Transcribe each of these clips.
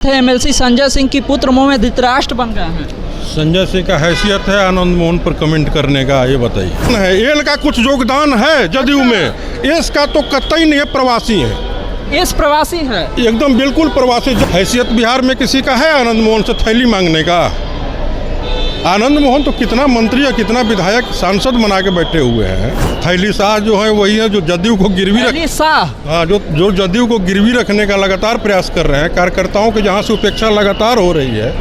MLC Sanjay Singh की पुत्र मुंह में धृतराष्ट्र बन गए हैं। संजय सिंह का हैसियत है आनंद मोहन पर कमेंट करने का, ये बताइए। एल का कुछ योगदान है जदयू में, एस का तो कतई नहीं है, प्रवासी है। एस प्रवासी है, एकदम बिल्कुल प्रवासी। हैसियत बिहार में किसी का है आनंद मोहन से थैली मांगने का? आनंद मोहन तो कितना मंत्री और कितना विधायक सांसद बना के बैठे हुए हैं। थैली शाह जो है वही है जो जदयू को गिरवी हाँ, जो जदयू को गिरवी रखने का लगातार प्रयास कर रहे हैं। कार्यकर्ताओं के जहाँ से उपेक्षा लगातार हो रही है।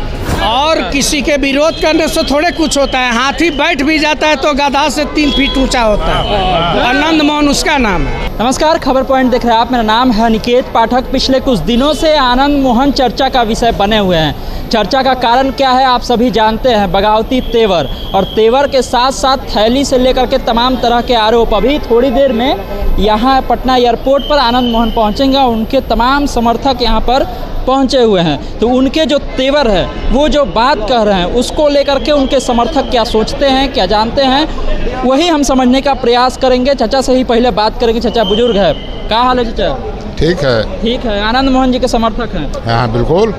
और किसी के विरोध करने से थोड़े कुछ होता है। हाथी बैठ भी जाता है तो गधा से 3 फीट ऊंचा होता है। आनंद मोहन उसका नाम है। नमस्कार, खबर पॉइंट देख रहे हैं आप। मेरा नाम है निकेत पाठक। पिछले कुछ दिनों से आनंद मोहन चर्चा का विषय बने हुए हैं। चर्चा का कारण क्या है आप सभी जानते हैं, बगावती तेवर। और तेवर के साथ साथ थैली से लेकर के तमाम तरह के आरोप। अभी थोड़ी देर में यहाँ पटना एयरपोर्ट पर आनंद मोहन पहुँचेंगे। उनके तमाम समर्थक यहाँ पर पहुँचे हुए हैं। तो उनके जो तेवर है, वो जो बात कह रहे हैं, उसको लेकर के उनके समर्थक क्या सोचते हैं, क्या जानते हैं, वही हम समझने का प्रयास करेंगे। चाचा से ही पहले बात करेंगे। चाचा बुजुर्ग है, क्या हाल है चाचा? ठीक है। ठीक है। आनंद मोहन जी के समर्थक हैं? हाँ बिल्कुल।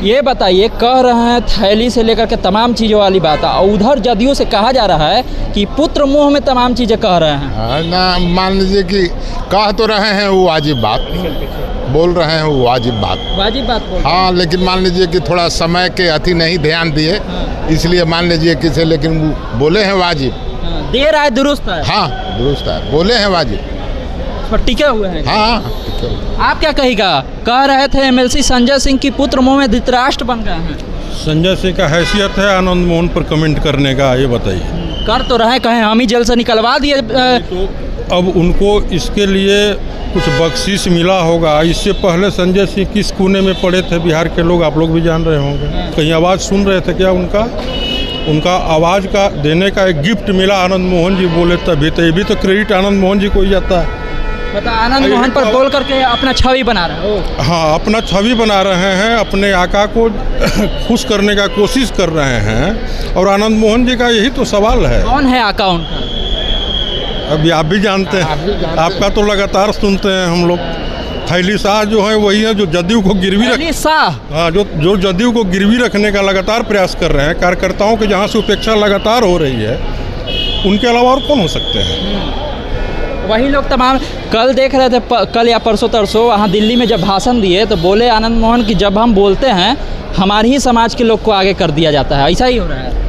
ये बताइए, कह रहे हैं थैली से लेकर के तमाम चीज़ों वाली बात है। और उधर जदयू से कहा जा रहा है कि पुत्र मुँह में तमाम चीज़ें कह रहे हैं। ना मान लीजिए कि कह तो रहे हैं वो वाजिब बात बोल रहे हैं, वो वाजिब बात बोल। हाँ, लेकिन मान लीजिए कि थोड़ा समय के अति नहीं ध्यान दिए। हाँ। इसलिए मान लीजिए कि लेकिन वो बोले हैं वाजिब। हाँ, देर आए दुरुस्त है। हाँ दुरुस्त है, बोले हैं वाजिब पर टिके हुए हैं। हाँ। आप क्या कहेगा? कह रहे थे एमएलसी संजय सिंह की पुत्र मुंह में धृतराष्ट्र बन गए हैं। संजय सिंह का हैसियत है आनंद मोहन पर कमेंट करने का, ये बताइए। कर तो रहे, कहें हम ही जेल से निकलवा दिए। तो अब उनको इसके लिए कुछ बख्शीश मिला होगा। इससे पहले संजय सिंह किस कोने में पड़े थे बिहार के लोग, आप लोग भी जान रहे होंगे। कहीं आवाज़ सुन रहे थे क्या उनका आवाज़ का देने का एक गिफ्ट मिला। आनंद मोहन जी बोले तभी तो, ये भी तो क्रेडिट आनंद मोहन जी को ही जाता है। मतलब आनंद मोहन पर बोल करके अपना छवि बना रहे हो। हाँ, अपना छवि बना रहे हैं, अपने आका को खुश करने का कोशिश कर रहे हैं। और आनंद मोहन जी का यही तो सवाल है। कौन है आका उनका? अभी आप भी जानते हैं, आपका तो लगातार सुनते हैं हम लोग। थैली शाह जो है वही है जो जदयू को गिरवी हाँ, जो जदयू को गिरवी रखने का लगातार प्रयास कर रहे हैं। कार्यकर्ताओं के जहाँ से उपेक्षा लगातार हो रही है, उनके अलावा और कौन हो सकते हैं? वही लोग तमाम कल देख रहे थे, कल या परसों तरसों वहाँ दिल्ली में जब भाषण दिए तो बोले आनंद मोहन कि जब हम बोलते हैं हमारे ही समाज के लोग को आगे कर दिया जाता है। ऐसा ही हो रहा है।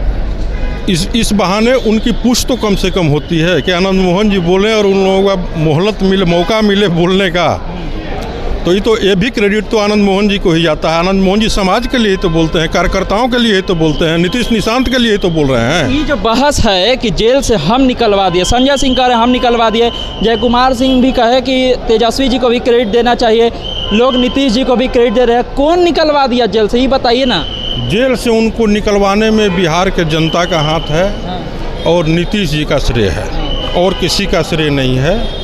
इस बहाने उनकी पुष्ट तो कम से कम होती है कि आनंद मोहन जी बोले और उन लोगों का मोहलत मिले, मौका मिले बोलने का। तो ये भी क्रेडिट तो आनंद मोहन जी को ही जाता है। आनंद मोहन जी समाज के लिए तो बोलते हैं, कार्यकर्ताओं के लिए तो बोलते हैं, नीतीश निशांत के लिए तो बोल रहे हैं। ये जो बहस है कि जेल से हम निकलवा दिए, संजय सिंह कह रहे हम निकलवा दिए, जय कुमार सिंह भी कहे कि तेजस्वी जी को भी क्रेडिट देना चाहिए, लोग नीतीश जी को भी क्रेडिट दे रहे हैं। कौन निकलवा दिया जेल से, ये बताइए ना। जेल से उनको निकलवाने में बिहार के जनता का हाथ है। और नीतीश जी का श्रेय है, और किसी का श्रेय नहीं है।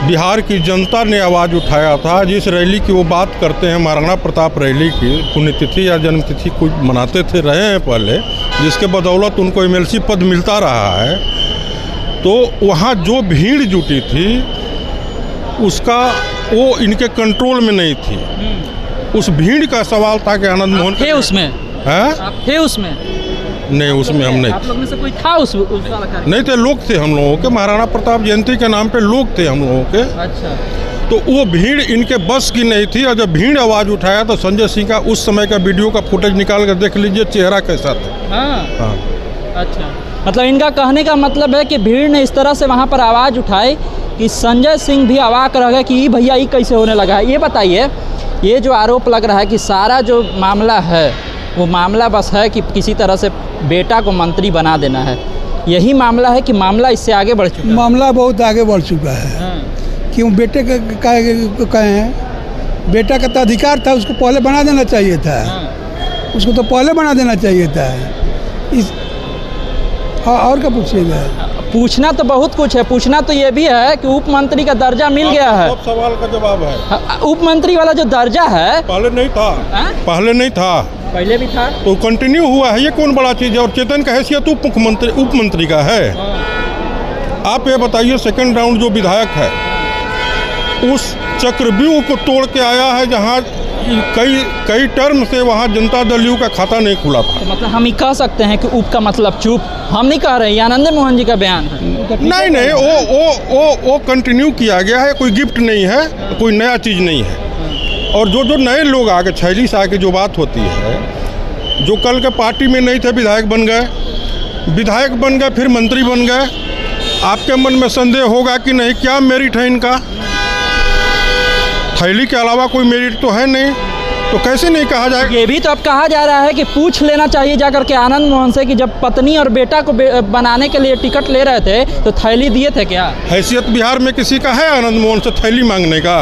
बिहार की जनता ने आवाज़ उठाया था। जिस रैली की वो बात करते हैं, महाराणा प्रताप रैली की पुण्यतिथि या जन्मतिथि कुछ मनाते थे रहे हैं पहले, जिसके बदौलत उनको एमएलसी पद मिलता रहा है। तो वहाँ जो भीड़ जुटी थी उसका वो इनके कंट्रोल में नहीं थी। उस भीड़ का सवाल था कि आनंद मोहन थे उसमें। आप थे उसमें? नहीं, उसमें हम नहीं। आप लोग में से कोई था उस नहीं थे, लोग थे हम लोगों के। महाराणा प्रताप जयंती के नाम पे लोग थे हम लोगों के। अच्छा। तो वो भीड़ इनके बस की नहीं थी। और जब भीड़ आवाज़ उठाया तो संजय सिंह का उस समय का वीडियो का फुटेज निकाल कर देख लीजिए, चेहरा कैसा था। हाँ। अच्छा, मतलब इनका कहने का मतलब है कि भीड़ ने इस तरह से वहाँ पर आवाज़ उठाई कि संजय सिंह भी अवाक रह गए कि ये भैया ये कैसे होने लगा है। ये बताइए, ये जो आरोप लग रहा है कि सारा जो मामला है वो मामला बस है कि किसी तरह से बेटा को मंत्री बना देना है, यही मामला है कि मामला इससे आगे बढ़ चुका है? मामला बहुत आगे बढ़ चुका है। क्यों बेटे का कहे हैं, बेटा का तो अधिकार था, उसको पहले बना देना चाहिए था। उसको तो पहले बना देना चाहिए था। और क्या पूछिएगा? पूछना तो बहुत कुछ है। पूछना तो ये भी है कि उप मंत्री का दर्जा मिल गया है। सब सवाल का जवाब है। उप मंत्री वाला जो दर्जा है पहले नहीं था। पहले नहीं था, पहले भी था तो कंटिन्यू हुआ है। ये कौन बड़ा चीज़ है? और चेतन का हैसियत उप मंत्री का है। आप ये बताइए, सेकंड राउंड जो विधायक है उस चक्रव्यूह को तोड़ के आया है, जहाँ कई टर्म से वहाँ जनता दल यू का खाता नहीं खुला था। तो मतलब हम ही कह सकते हैं कि उप का मतलब चुप, हम नहीं कह रहे, ये आनंद मोहन जी का बयान है। नहीं, वो कंटिन्यू किया गया है, कोई गिफ्ट नहीं है, कोई नया चीज़ नहीं है। और जो नए लोग आके छैली से आके जो बात होती है, जो कल के पार्टी में नहीं थे विधायक बन गए, फिर मंत्री बन गए, आपके मन में संदेह होगा कि नहीं क्या मेरिट है इनका? थैली के अलावा कोई मेरिट तो है नहीं, तो कैसे नहीं कहा जाए? ये भी तो अब कहा जा रहा है कि पूछ लेना चाहिए जाकर के आनंद मोहन से कि जब पत्नी और बेटा को बनाने के लिए टिकट ले रहे थे तो थैली दिए थे क्या? हैसियत बिहार में किसी का है आनंद मोहन से थैली मांगने का?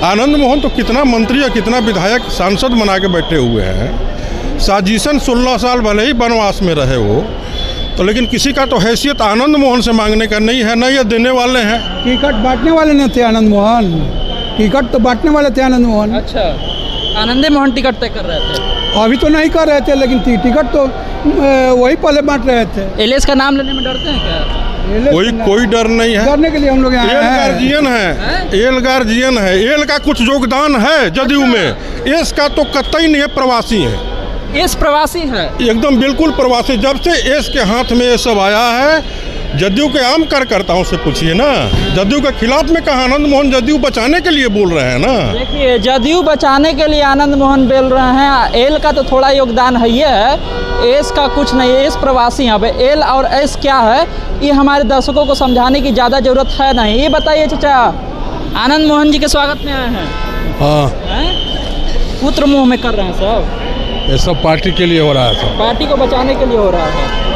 आनंद मोहन तो कितना मंत्री और कितना विधायक सांसद बना के बैठे हुए हैं। साजिशन 16 साल भले ही वनवास में रहे हो, तो लेकिन किसी का तो हैसियत आनंद मोहन से मांगने का नहीं है, ना ये देने वाले हैं। टिकट बांटने वाले नहीं थे आनंद मोहन, टिकट तो बांटने वाले थे आनंद मोहन। अच्छा, आनंदे मोहन टिकट तय कर रहे थे? अभी तो नहीं कर रहे थे, लेकिन टिकट तो वही पहले बांट रहे थे। एलएस का नाम लेने में डरते हैं क्या? कोई डर नहीं है। डरने के लिए हम लोग यहाँ एल गार्जियन है, एल का कुछ योगदान है जदयू में, एस का तो कतई नहीं है, प्रवासी है। एस प्रवासी है? एकदम बिल्कुल प्रवासी। जब से एस के हाथ में ये सब आया है, जदयू के आम कार्यकर्ताओं से पूछिए ना, जदयू के खिलाफ में कहा आनंद मोहन जदयू बचाने के लिए बोल रहे हैं ना। देखिए, जदयू बचाने के लिए आनंद मोहन बोल रहे हैं, एल का तो थोड़ा योगदान है, ये है, एस का कुछ नहीं है, एस प्रवासी यहाँ पे। एल और एस क्या है ये हमारे दर्शकों को समझाने की ज़्यादा जरूरत है नहीं। ये बताइए चाचा, आनंद मोहन जी के स्वागत में आए हैं? हाँ। पुत्र मुँह में कर रहे हैं सब? ये सब पार्टी के लिए हो रहा है, सब पार्टी को बचाने के लिए हो रहा है।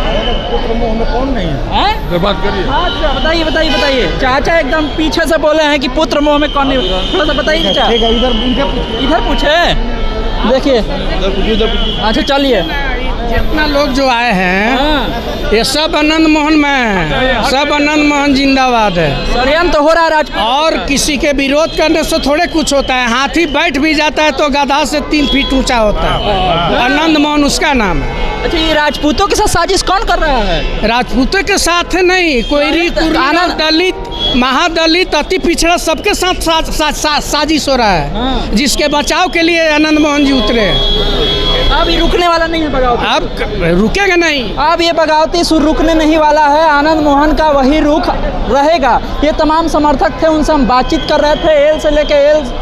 पुत्र मुँह में कौन नहीं है? तो बात करिए। हाँ, बताइए। चाचा एकदम पीछे से बोले हैं कि पुत्र मुँह में कौन नहीं, थोड़ा सा बताइए चाचा। इधर पूछे, देखिए। अच्छा चलिए। जितना लोग जो आए हैं ये सब आनंद मोहन में है, सब आनंद मोहन जिंदाबाद है। षड्यंत्र हो रहा है राज, और किसी के विरोध करने से थोड़े कुछ होता है। हाथी बैठ भी जाता है तो गधा से 3 फीट ऊंचा होता है। आनंद मोहन उसका नाम है। अच्छा, ये राजपूतों के साथ साजिश कौन कर रहा है? राजपूतों के साथ नहीं, कोई दलित, महादलित, अति पिछड़ा, सबके साथ साजिश हो रहा है, जिसके बचाव के लिए आनंद मोहन जी उतरे। अब ये रुकने वाला नहीं है बगावती, अब रुकेगा नहीं। अब ये बगावती सुर रुकने नहीं वाला है, आनंद मोहन का वही रुख रहेगा। ये तमाम समर्थक थे, उनसे हम बातचीत कर रहे थे, एल से लेके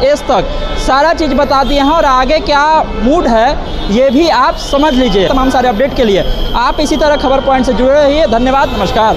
एस तक सारा चीज़ बता दिए हैं, और आगे क्या मूड है ये भी आप समझ लीजिए। तमाम सारे अपडेट के लिए आप इसी तरह खबर पॉइंट से जुड़े रहिए। धन्यवाद, नमस्कार।